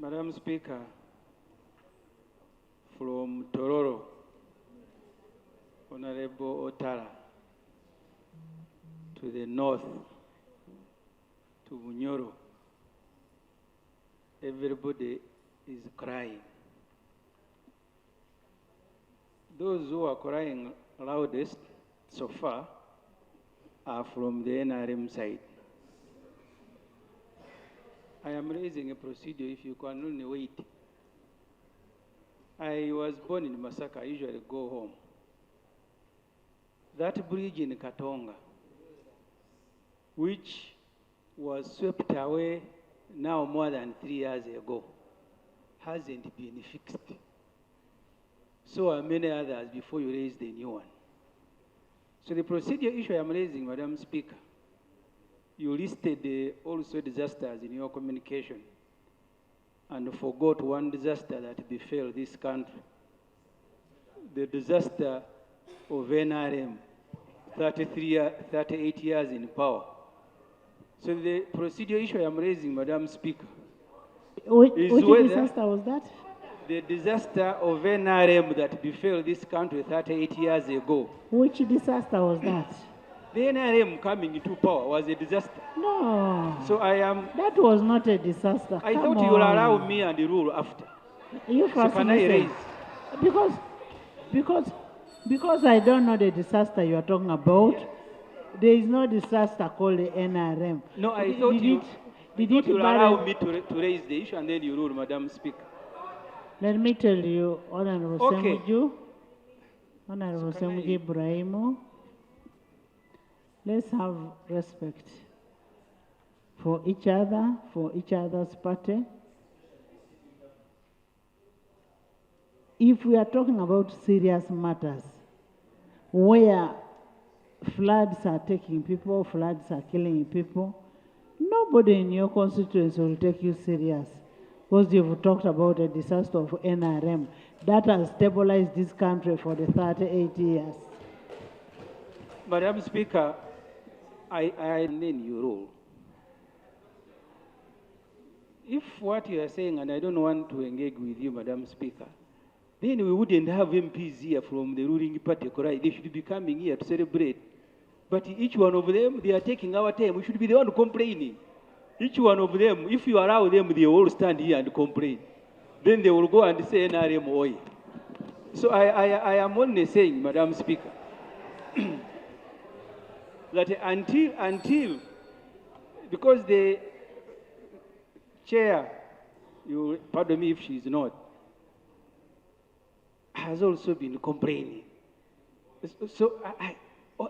Madam Speaker, from Tororo, Honorable Otara, to the north, to Bunyoro, everybody is crying. Those who are crying loudest so far are from the NRM side. I am raising a procedure if you can only wait. I was born in Masaka, I usually go home. That bridge in Katonga, which was swept away now more than 3 years ago, hasn't been fixed. So are many others before you raise the new one. So the procedure issue I am raising, Madam Speaker, you listed also disasters in your communication and forgot one disaster that befell this country. The disaster of NRM, 38 years in power. So the procedure issue I am raising, Madam Speaker, which disaster was that? The disaster of NRM that befell this country 38 years ago. Which disaster was that? The NRM coming into power was a disaster. No. So I am... That was not a disaster. I thought you will allow me and the rule after. You so can I raise? Because I don't know the disaster you are talking about. There is no disaster called the NRM. No, I thought you will allow me to raise the issue and then you rule, Madam Speaker. Let me tell you, Honorable Ssemujju, Honorable Ssemujju Ibrahimu, let's have respect for each other, for each other's party. If we are talking about serious matters, where floods are taking people, floods are killing people, nobody in your constituency will take you serious. Because you've talked about the disaster of NRM that has stabilized this country for the 38 years. Madam Speaker, I mean you rule. If what you are saying, and I don't want to engage with you, Madam Speaker, then we wouldn't have MPs here from the ruling party, correct? They should be coming here to celebrate. But each one of them, they are taking our time. We should be the one complaining. Each one of them, if you allow them, they will stand here and complain. Then they will go and say NRM oil. So I am only saying, Madam Speaker, that until, because the chair, you pardon me if she is not, has also been complaining. So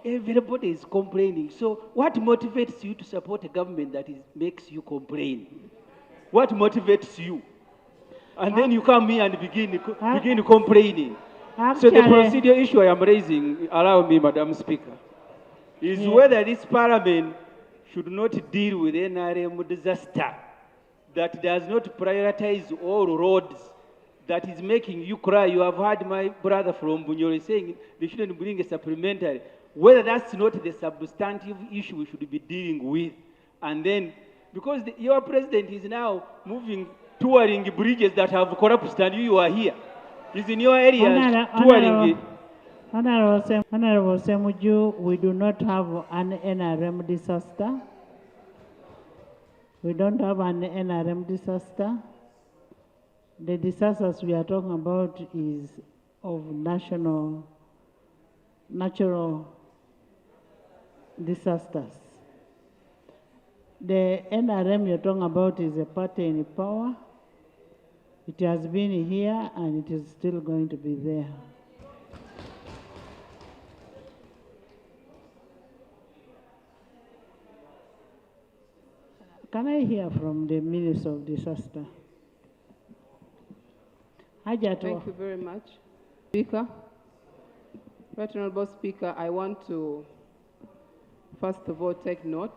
everybody is complaining. So what motivates you to support a government that makes you complain? What motivates you? And then you come here and begin complaining. So the procedure issue I am raising, allow me, Madam Speaker, is whether this Parliament should not deal with NRM disaster that does not prioritize all roads, that is making you cry. You have heard my brother from Bunyoro saying they shouldn't bring a supplementary. Whether that's not the substantive issue we should be dealing with. And then, because your president is now moving, touring bridges that have collapsed and you are here. He's in your area touring. Honorable Ssemujju, we do not have an NRM disaster. We don't have an NRM disaster. The disasters we are talking about is of natural disasters. The NRM you're talking about is a party in power. It has been here and it is still going to be there. Can I hear from the Minister of Disaster? Thank you very much, Speaker. Right Honorable Speaker, I want to first of all take note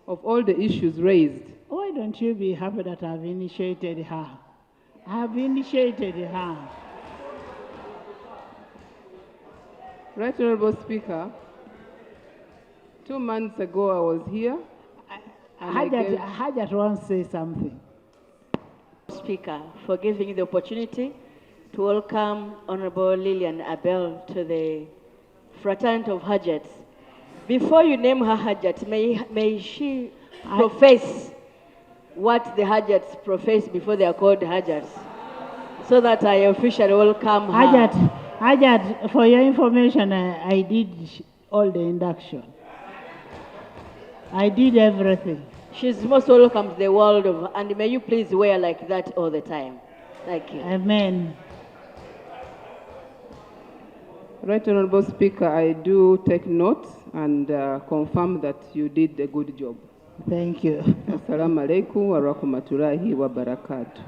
of all the issues raised. Why don't you be happy that I've initiated her? I have initiated her. Right Honorable Speaker, 2 months ago I was here. Hajat wants to say something. Speaker, for giving me the opportunity to welcome Honorable Lillian Abel to the fraternity of Hajjats. Before you name her Hajjat, may she profess what the Hajjats profess before they are called Hajjats, so that I officially welcome her. Hajjat, for your information, I did all the induction. I did everything. She's most welcome to the world of, and may you please wear like that all the time. Thank you. Amen. Right Honorable Speaker, I do take note and confirm that you did a good job. Thank you. Assalamu alaikum wa rahmatullahi wa barakatuh.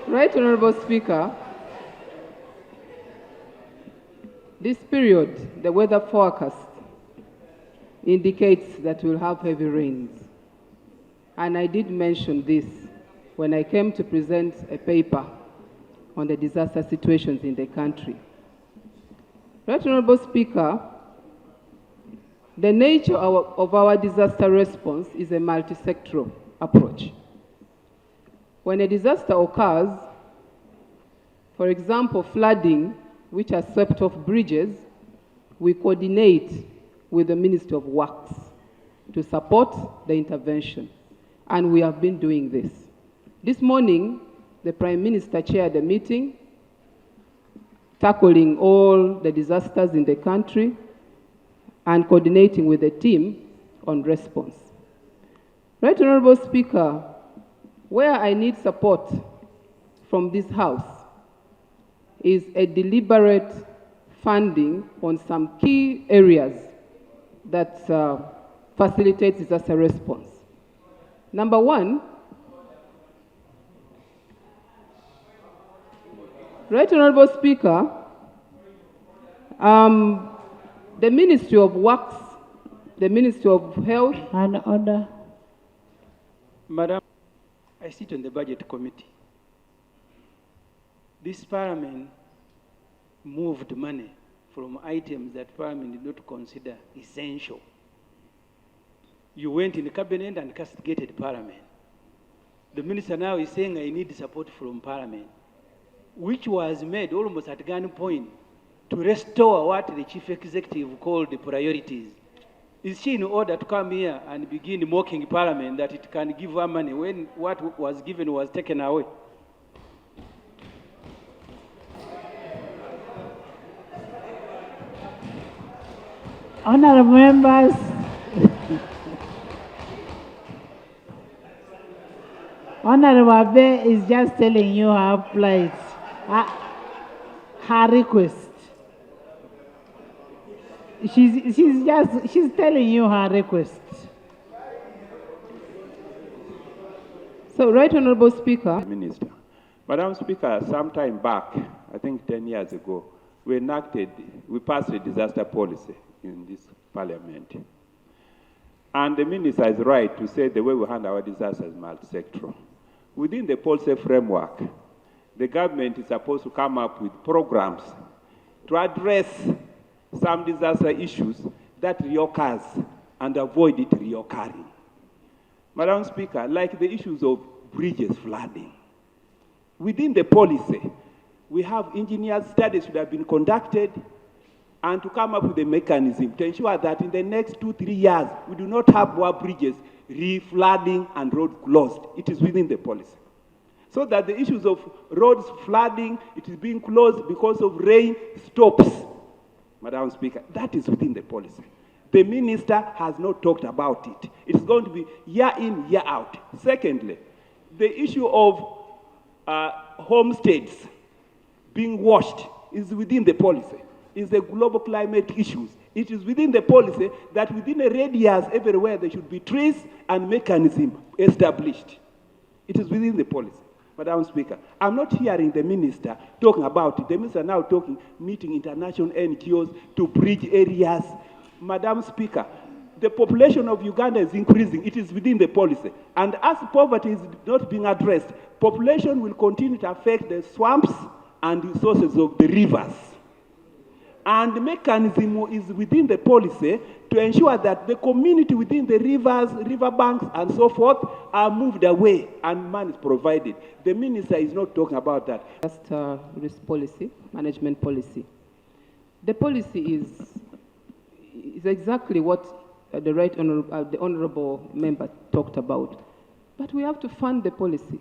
Right Honorable Speaker, this period, the weather forecast indicates that we'll have heavy rains. And I did mention this when I came to present a paper on the disaster situations in the country. Right Honorable Speaker, the nature of our disaster response is a multi-sectoral approach. When a disaster occurs, for example, flooding, which has swept off bridges, we coordinate with the Ministry of Works to support the intervention. And we have been doing this. This morning, the Prime Minister chaired a meeting tackling all the disasters in the country and coordinating with the team on response. Right Honorable Speaker, where I need support from this House is a deliberate funding on some key areas that facilitates disaster response. Number one, Right Honorable Speaker, the Ministry of Works, the Ministry of Health, And order. Madam, I sit on the Budget Committee. This Parliament moved money from items that Parliament did not consider essential. You went in the Cabinet and castigated Parliament. The Minister now is saying, I need support from Parliament, which was made almost at gunpoint to restore what the Chief Executive called the priorities. Is she in order to come here and begin mocking Parliament that it can give her money when what was given was taken away? Honorable members, Honorable Abe is just telling you her plight, her request. She's telling you her request. So, Right Honorable Speaker. Minister. Madam Speaker, some time back, I think 10 years ago, we passed a disaster policy in this Parliament. And the Minister is right to say the way we handle our disasters is multi-sectoral. Within the policy framework, the government is supposed to come up with programs to address some disaster issues that reoccurs and avoid it reoccurring. Madam Speaker, like the issues of bridges flooding, within the policy, we have engineers studies should have been conducted and to come up with a mechanism to ensure that in the next 2-3 years, we do not have more bridges re-flooding and road closed. It is within the policy. So that the issues of roads flooding, it is being closed because of rain, stops. Madam Speaker, that is within the policy. The minister has not talked about it. It's going to be year in, year out. Secondly, the issue of homesteads being washed is within the policy. It's the global climate issues. It is within the policy that within a radius everywhere there should be trees and mechanism established. It is within the policy. Madam Speaker, I'm not hearing the minister talking about it. The minister now talking, meeting international NGOs to bridge areas. Madam Speaker, the population of Uganda is increasing. It is within the policy. And as poverty is not being addressed, population will continue to affect the swamps and the sources of the rivers. And the mechanism is within the policy to ensure that the community within the rivers, river banks, and so forth are moved away and money is provided. The minister is not talking about that. Just risk policy, management policy. The policy is exactly what the honorable member talked about. But we have to fund the policy.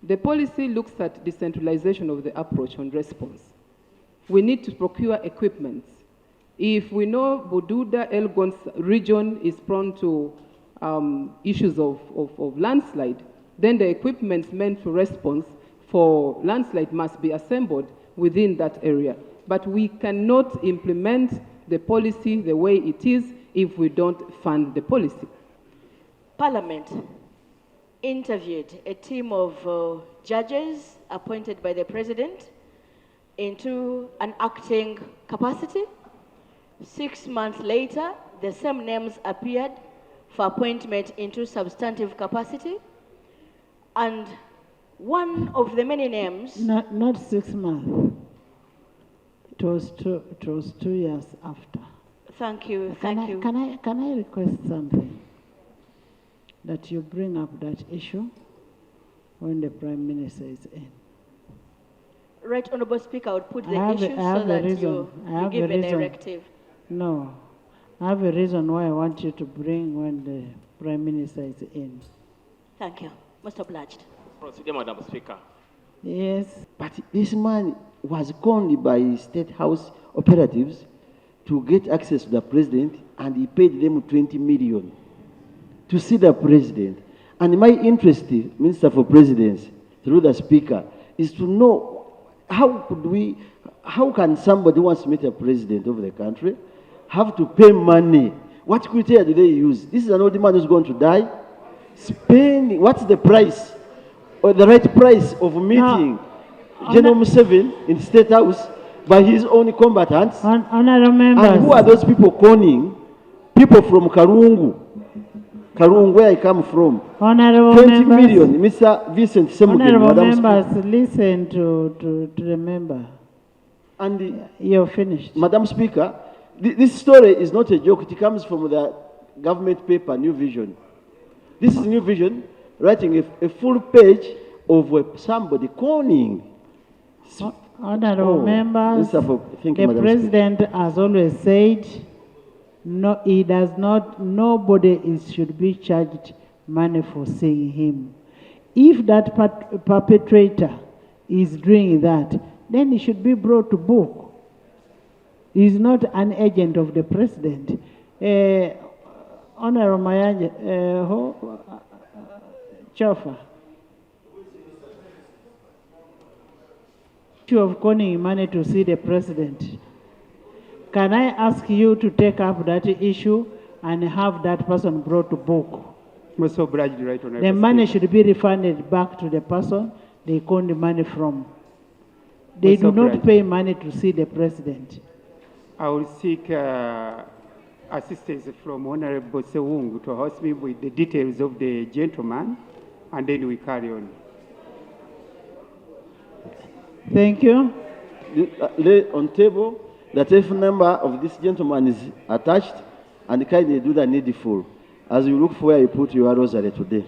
The policy looks at decentralization of the approach on response. We need to procure equipment. If we know Bududa Elgon's region is prone to issues of landslide, then the equipment meant for response for landslide must be assembled within that area. But we cannot implement the policy the way it is if we don't fund the policy. Parliament interviewed a team of judges appointed by the President into an acting capacity. 6 months later, the same names appeared for appointment into substantive capacity. And one of the many names... Not 6 months. It was 2 years after. Thank you, thank you. Can I request something? That you bring up that issue when the Prime Minister is in. Right, Honorable Speaker, I would put the issue so that you give a directive. No, I have a reason why I want you to bring when the Prime Minister is in. Thank you. Most obliged. Procedure, Madam Speaker. Yes. But this man was conned by State House operatives to get access to the President, and he paid them 20 million to see the President. And my interest, Minister for Presidency, through the Speaker, is to know how can somebody who wants to meet a president of the country have to pay money? What criteria do they use? This is an old man who's going to die. Spending, what's the price? Or the right price of meeting General Museveni in State House by his own combatants? Honorable members. And who are those people conning? People from Karungu. Karungu, where I come from. Honorable 20 members, million, Mr. Vincent Ssemujju Nganda. Honorable members, listen to the member. And you're finished. Madam Speaker, this story is not a joke. It comes from the government paper, New Vision. This is New Vision writing a full page of somebody conning. Honorable members, the President has always said, no, he does not, nobody should be charged money for seeing him. If that perpetrator is doing that, then he should be brought to book. He is not an agent of the President. Honorable Mayanja, Chofa. Issue of conning money to see the President. Can I ask you to take up that issue and have that person brought to book? Most obliged, right, Honorable The money should be refunded back to the person they conned the money from. They do not pay money to see the President. I will seek assistance from Honorable Ssemujju to host me with the details of the gentleman, and then we carry on. Thank you. Lay on table. The telephone number of this gentleman is attached, and kindly do the needful as you look for where you put your rosary today.